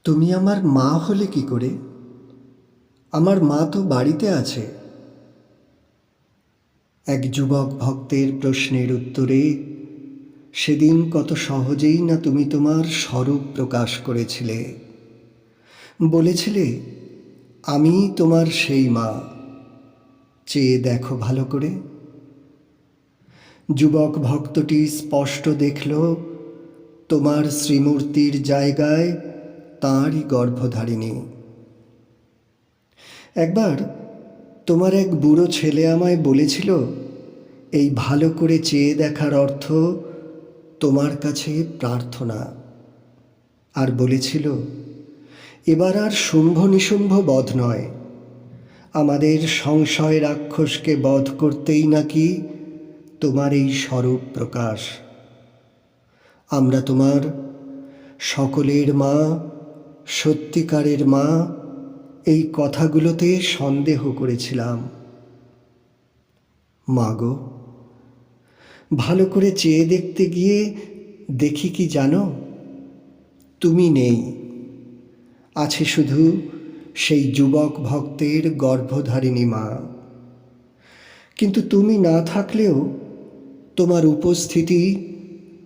তুমি আমার মা হলে কি করে? আমার মা তো বাড়িতে আছে। এক যুবক ভক্তের প্রশ্নের উত্তরে সেদিন কত সহজেই না তুমি তোমার স্বরূপ প্রকাশ করেছিলে। বলেছিলে, আমি তোমার সেই মা, চেয়ে দেখো ভালো করে। যুবক ভক্তটি স্পষ্ট দেখল তোমার শ্রীমূর্তির জায়গায় তাঁরই গর্ভধারিণী। একবার তোমার এক বুড়ো ছেলে আমায় বলেছিল, এই ভালো করে চেয়ে দেখার অর্থ তোমার কাছে প্রার্থনা। আর বলেছিল, এবার আর শুম্ভ নিশুম্ভ বধ নয়, আমাদের সংশয় রাক্ষসকে বধ করতেই নাকি তোমার এই স্বরূপ প্রকাশ। আমরা তোমার সকলের মা, সত্যিকারের মা, এই কথাগুলোতে সন্দেহ করেছিলাম। মাগো, ভালো করে চেয়ে দেখতে গিয়ে দেখি কি জানো, তুমি নেই। আছে শুধু সেই যুবক ভক্তের গর্ভধারিণী মা। কিন্তু তুমি না থাকলেও তোমার উপস্থিতি,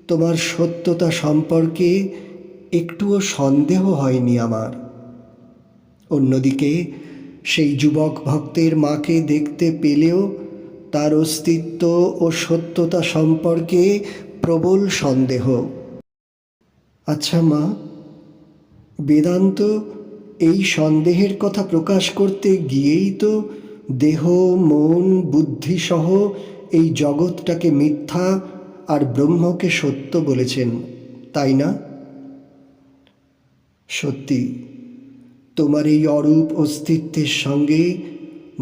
তোমার সত্যতা সম্পর্কে একটুও সন্দেহ হয়নি আমার। অন্যদিকে সেই যুবক ভক্তের মাকে দেখতে পেলেও তার অস্তিত্ব ও সত্যতা সম্পর্কে প্রবল সন্দেহ। আচ্ছা মা, বেদান্ত এই সন্দেহের কথা প্রকাশ করতে গিয়েই তো দেহ, মন, বুদ্ধি সহ এই জগৎটাকে মিথ্যা আর ব্রহ্মকে সত্য বলেছেন, তাই না? সত্যি, তোমার এই অরূপ অস্তিত্বের সঙ্গে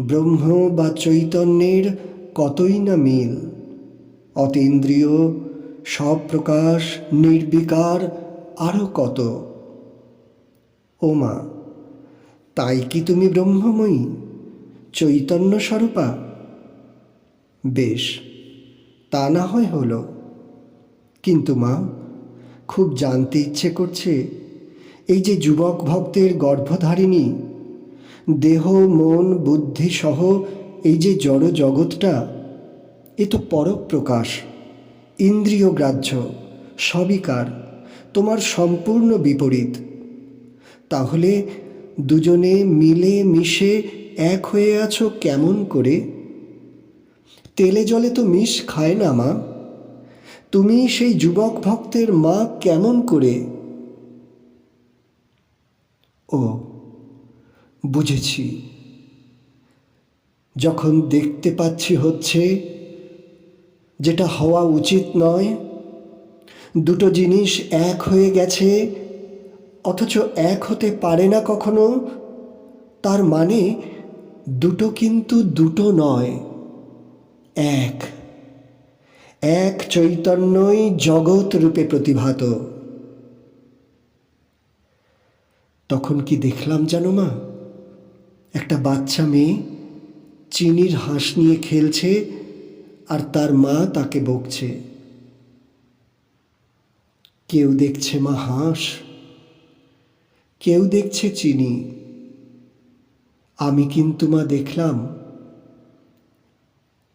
ব্রহ্ম বা চৈতন্যের কতই না মিল। অতীন্দ্রিয়, সপ্রকাশ, নির্বিকার, আরও কত। ও মা, তাই কি তুমি ব্রহ্মময়ী, চৈতন্য স্বরূপা? বেশ, তা না হয় হলো। কিন্তু মা, খুব জানতে ইচ্ছে করছে, এই যে যুবক ভক্তের গর্ভধারিণী, দেহ, মন, বুদ্ধি সহ এই যে জড় জগৎটা, এ তো পরপ্রকাশ, ইন্দ্রিয় গ্রাহ্য, সবিকার, তোমার সম্পূর্ণ বিপরীত। তাহলে দুজনে মিলে মিশে এক হয়ে আছো কেমন করে? তেলে জলে তো মিশ খায় না মা। তুমি সেই যুবক ভক্তের মা কেমন করে? ও, বুঝেছি। যখন দেখতে পাচ্ছি হচ্ছে যেটা হওয়া উচিত নয়, দুটো জিনিস এক হয়ে গেছে অথচ এক হতে পারে না কখনো, তার মানে দুটো কিন্তু দুটো নয়, এক। এক চৈতন্যই জগৎ রূপে প্রতিভাত। তখন কি দেখলাম জানো মা, একটা বাচ্চা মেয়ে চিনির হাঁস নিয়ে খেলছে আর তার মা তাকে বকছে। কেউ দেখছে মা হাঁস, কেউ দেখছে চিনি। আমি কিন্তু মা দেখলাম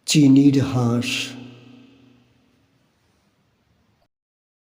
চিনির হাঁস।